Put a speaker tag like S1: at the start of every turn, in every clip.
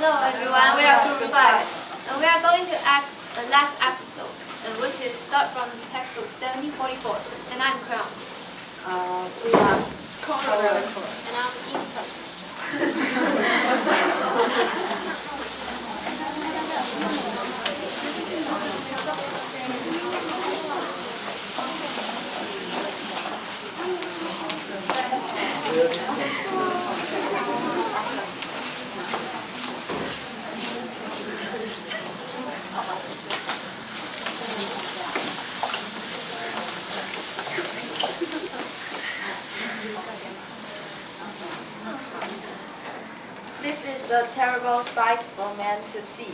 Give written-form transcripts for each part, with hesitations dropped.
S1: Hello everyone, we are Group 5 and we are going to act the last episode, which is start from textbook 1744, and I'm Crown.
S2: We are
S1: Chorus. And I'm Oedipus.
S2: This is a terrible sight for man to see.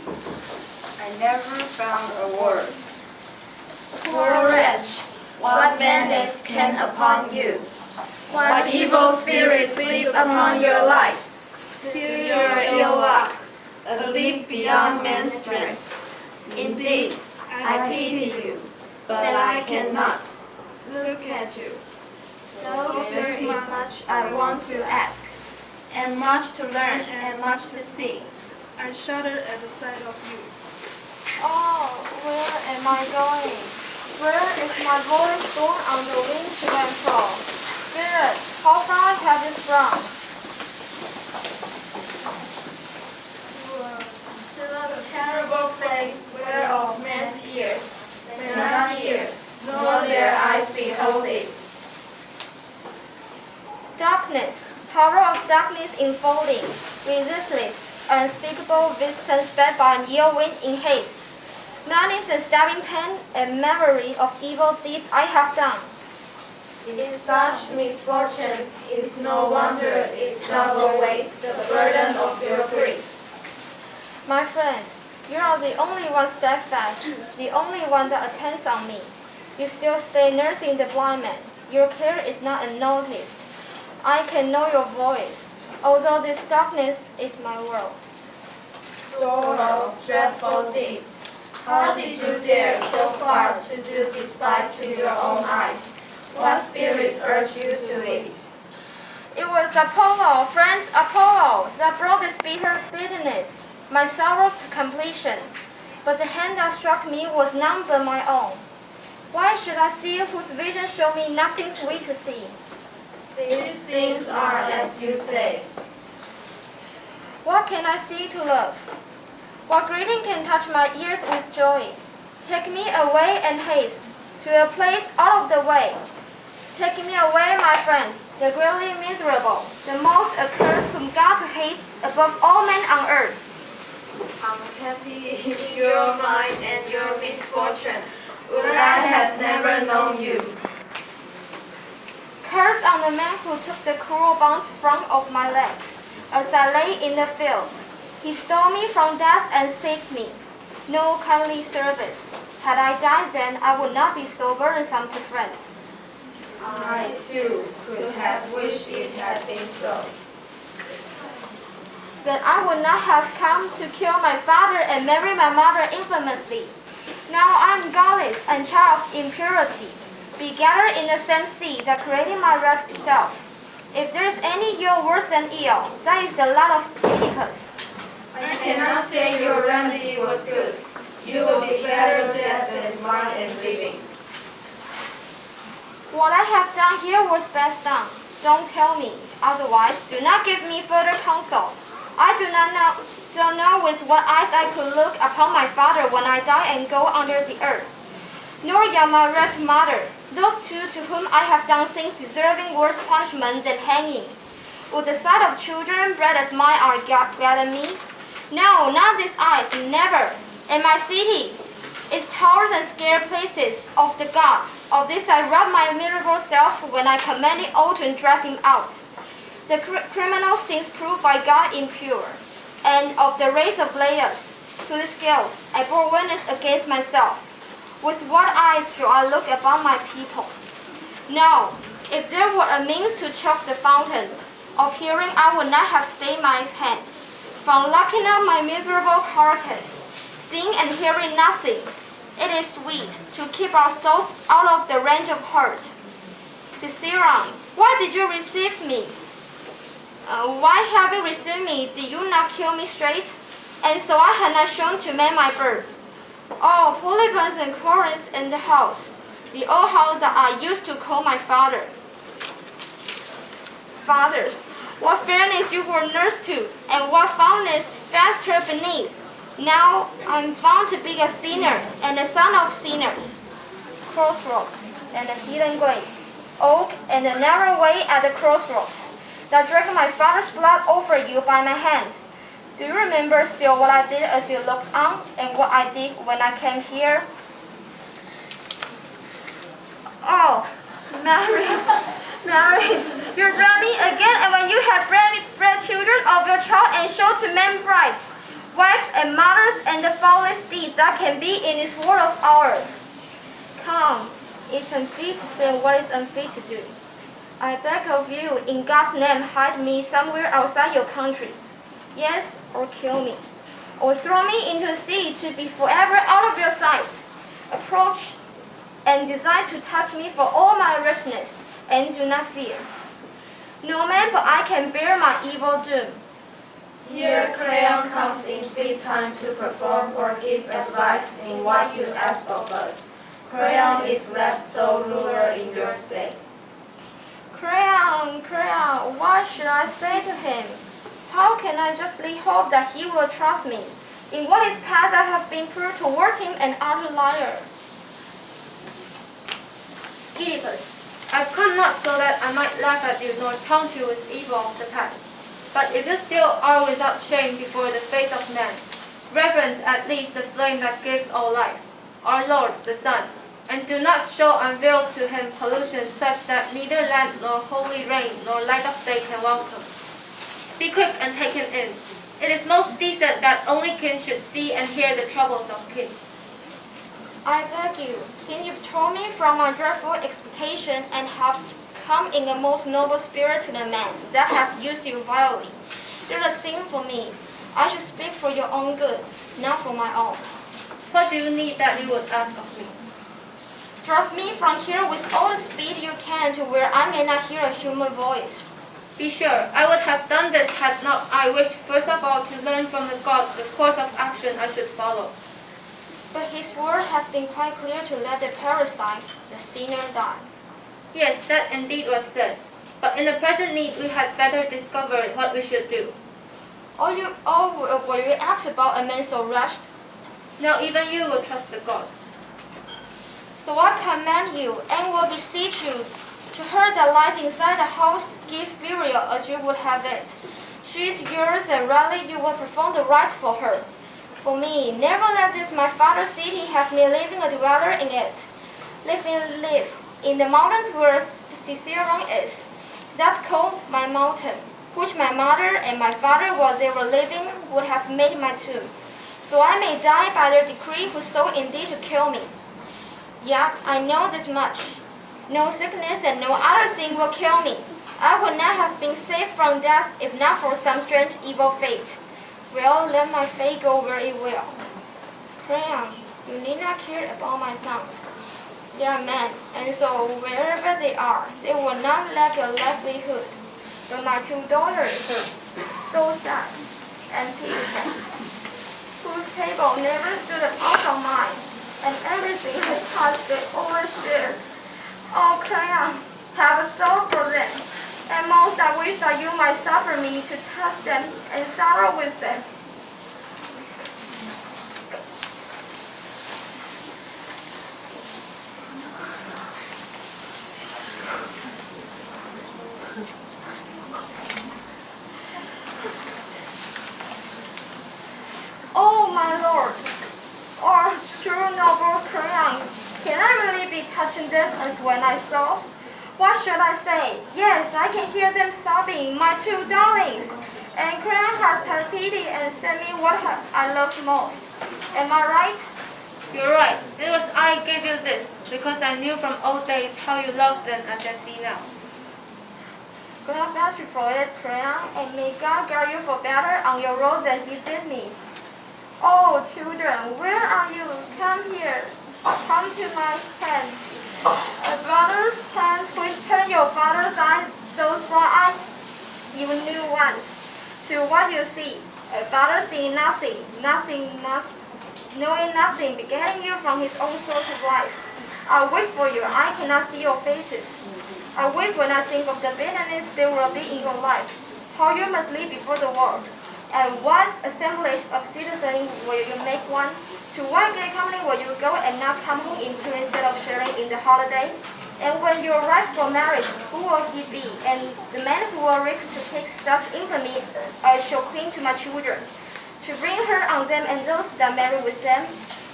S3: I never found a worse.
S2: Poor wretch, what madness came upon you? What evil spirits leap upon your life? To your ill luck, a leap beyond man's strength. Indeed, I pity you, but I cannot. Look at you. Though there is much I want to ask, and much to learn, and much to see,
S4: I shudder at the sight of you.
S1: Oh, where am I going? Where is my voice borne on the wind to and fro? Spirit, how far have you sprung?
S2: to the terrible place whereof men's ears may not hear, nor their eyes behold it.
S5: Darkness, horror of darkness enfolding, resistless, unspeakable visitant sped by an ill wind in haste. Madness and stabbing pain and memory of evil deeds I have done.
S2: In such misfortunes, it's no wonder it double weighs the burden of your grief.
S5: My friend, you are the only one steadfast, the only one that attends on me. You still stay nursing the blind man. Your care is not unnoticed. I can know your voice, although this darkness is my world.
S2: Door of dreadful deeds, how did you dare so far to do despite to your own eyes? What spirit urged you to it?
S5: It was Apollo, friends, Apollo, that brought this bitterness, my sorrows to completion. But the hand that struck me was none but my own. Why should I see whose vision showed me nothing sweet to see?
S2: These things are as you say.
S5: What can I see to love? What greeting can touch my ears with joy? Take me away and haste to a place out of the way. Take me away, my friends, the greatly miserable, the most accursed whom God hates above all men on earth.
S2: Unhappy is your mind and your misfortune. Would I had never known you.
S5: Curse on the man who took the cruel bonds from off my legs as I lay in the field. He stole me from death and saved me. No kindly service. Had I died then, I would not be so burdensome to friends.
S2: I, too, could have wished it had been so.
S5: Then I would not have come to kill my father and marry my mother infamously. Now I am godless and child of impurity, be gathered in the same sea that created my wretched self. If there is any ill worse than ill, that is the lot of Oedipus.
S2: I cannot say your remedy was good. You will be better dead than blind and living.
S5: What I have done here was best done. Don't tell me. Otherwise, do not give me further counsel. I don't know with what eyes I could look upon my father when I die and go under the earth. Nor yet my wretched mother, those two to whom I have done things deserving worse punishment than hanging. Would the sight of children bred as mine are gladden me? No, not these eyes, never. And my city, its towers and scare places of the gods. Of this I robbed my miserable self when I commanded all to drive him out. The criminal sins proved by God impure, and of the race of Laius. To this guilt I bore witness against myself. With what eyes shall I look upon my people? No, if there were a means to choke the fountain of hearing, I would not have stayed my hand from locking up my miserable carcass, seeing and hearing nothing. It is sweet to keep our souls out of the range of hurt. Ciceron, why did you receive me? Why having received me, did you not kill me straight? and so I had not shown to men my birth. Oh, Oedipus and Chorus in the house, the old house that I used to call my father. Fathers, what fairness you were nursed to, and what fondness festered beneath. Now I'm found to be a sinner, and the son of sinners. Crossroads, and a hidden grave, oak, and a narrow way at the crossroads, that drank my father's blood over you by my hands. Do you remember still what I did as you looked on, and what I did when I came here? Oh, marriage, you brought me again, and when you have bred children of your child and showed to men brides, wives and mothers, and the foulest deeds that can be in this world of ours. Come, it's unfit to say what is unfit to do. I beg of you, in God's name, hide me somewhere outside your country. Yes, or kill me. Or throw me into the sea to be forever out of your sight. Approach and desire to touch me for all my richness, and do not fear. No man but I can bear my evil doom.
S2: Here Crayon comes in fit time to perform or give advice in what you ask of us. Crayon is left sole ruler in your state.
S5: Crayon, what should I say to him? How can I justly hope that he will trust me? In what is past I have been proved towards him an utter liar.
S1: Oedipus, I've come not so that I might laugh at you nor taunt you with evil of the past. But if you still are without shame before the face of man, reverence at least the flame that gives all life, our Lord the Sun, and do not show unveiled to him pollution such that neither land nor holy rain nor light of day can welcome. Be quick and take him in. It is most decent that only kin should see and hear the troubles of kin.
S5: I beg you, since you've torn me from my dreadful expectation and have come in a most noble spirit to the man that has used you vilely, do the same for me. I should speak for your own good, not for my own.
S1: What do you need that you would ask of me?
S5: Drive me from here with all the speed you can to where I may not hear a human voice.
S1: Be sure, I would have done this had not I wished first of all to learn from the gods the course of action I should follow.
S5: But his word has been quite clear to let the parasite, the sinner, die.
S1: Yes, that indeed was said. But in the present need we had better discover what we should do.
S5: Will you ask about a man so wretched?
S1: Now even you will trust the God.
S5: So I command you, and will beseech you, to her that lies inside the house, give burial as you would have it. She is yours, and rightly you will perform the rites for her. For me, never let this my father's city have me living a dweller in it. Live in the mountains where Ciceron is. That's called my mountain, which my mother and my father, while they were living, would have made my tomb. So I may die by their decree who sought indeed to kill me. Yet I know this much. No sickness and no other thing will kill me. I would not have been saved from death if not for some strange evil fate. Well, let my fate go where it will. Crayon, you need not care about my sons. They are men, and so wherever they are, they will not lack a livelihood. But my two daughters, so sad and pitiful, whose table never stood out of mine, and everything has touched they overshare. Oh, Crayon, have a thought for them, and most I wish that you might suffer me to touch them and sorrow with them. Oh, my lord, oh, true noble Crayon, can I really be touching them as when I saw? What should I say? Yes, I can hear them sobbing, my two darlings. And Crayon has had pity and sent me what I loved most. Am I right?
S1: You're right. It was I gave you this, because I knew from old days how you loved them as I see now.
S5: God bless you for it, Crayon, and may God guide you for better on your road than he did me. Oh, children, where are you? Come here. Come to my hands. A brother's hands which turn your father's eyes, those bright eyes you knew once, to what you see. Father seeing nothing, knowing nothing, begetting you from his own source of life. I wait for you, I cannot see your faces. I weep when I think of the bitterness there will be in your lives, how you must live before the world. And what assemblage of citizens will you make one? To what gay company will you go and not come home in two instead of sharing in the holiday? And when you arrive for marriage, who will he be? And the man who will risk to take such infamy shall cling to my children, to bring her on them and those that marry with them.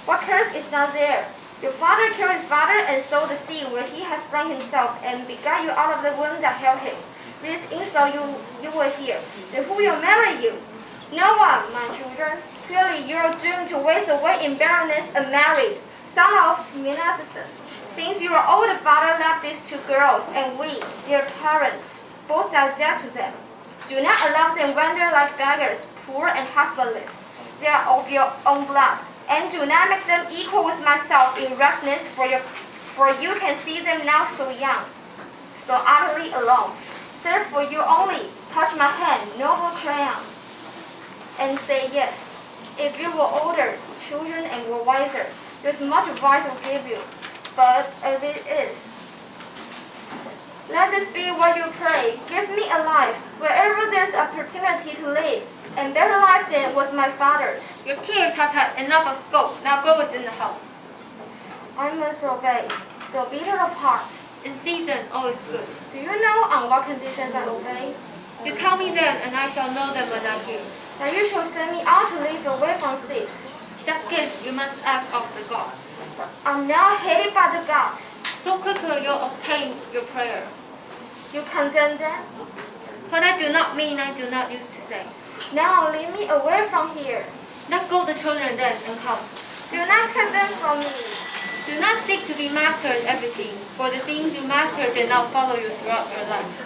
S5: What curse is not there? Your father killed his father and sowed the seed where he has sprung himself, and begot you out of the womb that held him. This insult you will hear. Then who will marry you? No one, my children. Clearly you are doomed to waste away in barrenness unmarried, son of Menassus. Since your old father left these two girls, and we, their parents, both are dead to them. Do not allow them wander like beggars, poor and husbandless. They are of your own blood. And do not make them equal with myself in roughness, for you can see them now so young, so utterly alone. Serve for you only, touch my hand, noble crayon, and say yes. If you were older, children, and were wiser, there's much advice I will give you. But as it is, let this be what you pray. Give me a life, wherever there's opportunity to live, and better life than was my father's.
S1: Your tears have had enough of scope. Now go within the house.
S5: I must obey, though bitter of heart.
S1: In season, always good.
S5: Do you know on what conditions I obey?
S1: You tell me them, and I shall know them when I hear.
S5: That you shall send me out to live away from thieves.
S1: That gift you must ask of the God.
S5: I'm now hated by the gods.
S1: So quickly you'll obtain your prayer.
S5: You condemn them?
S1: What I do not mean, I do not use to say.
S5: Now lead me away from here.
S1: Let go the children then and come.
S5: Do not cut them from me.
S1: Do not seek to be master in everything, for the things you master did not follow you throughout your life.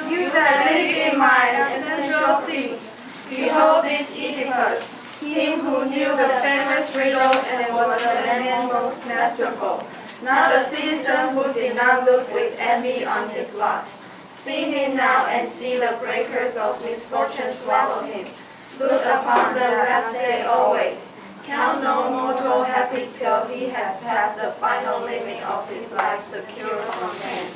S3: You that live in my ancestral things, behold this Oedipus, him who knew the famous riddles and was the man most masterful, not a citizen who did not look with envy on his lot. See him now and see the breakers of misfortune swallow him. Look upon the last day always. Count no mortal happy till he has passed the final limit of his life secure from man.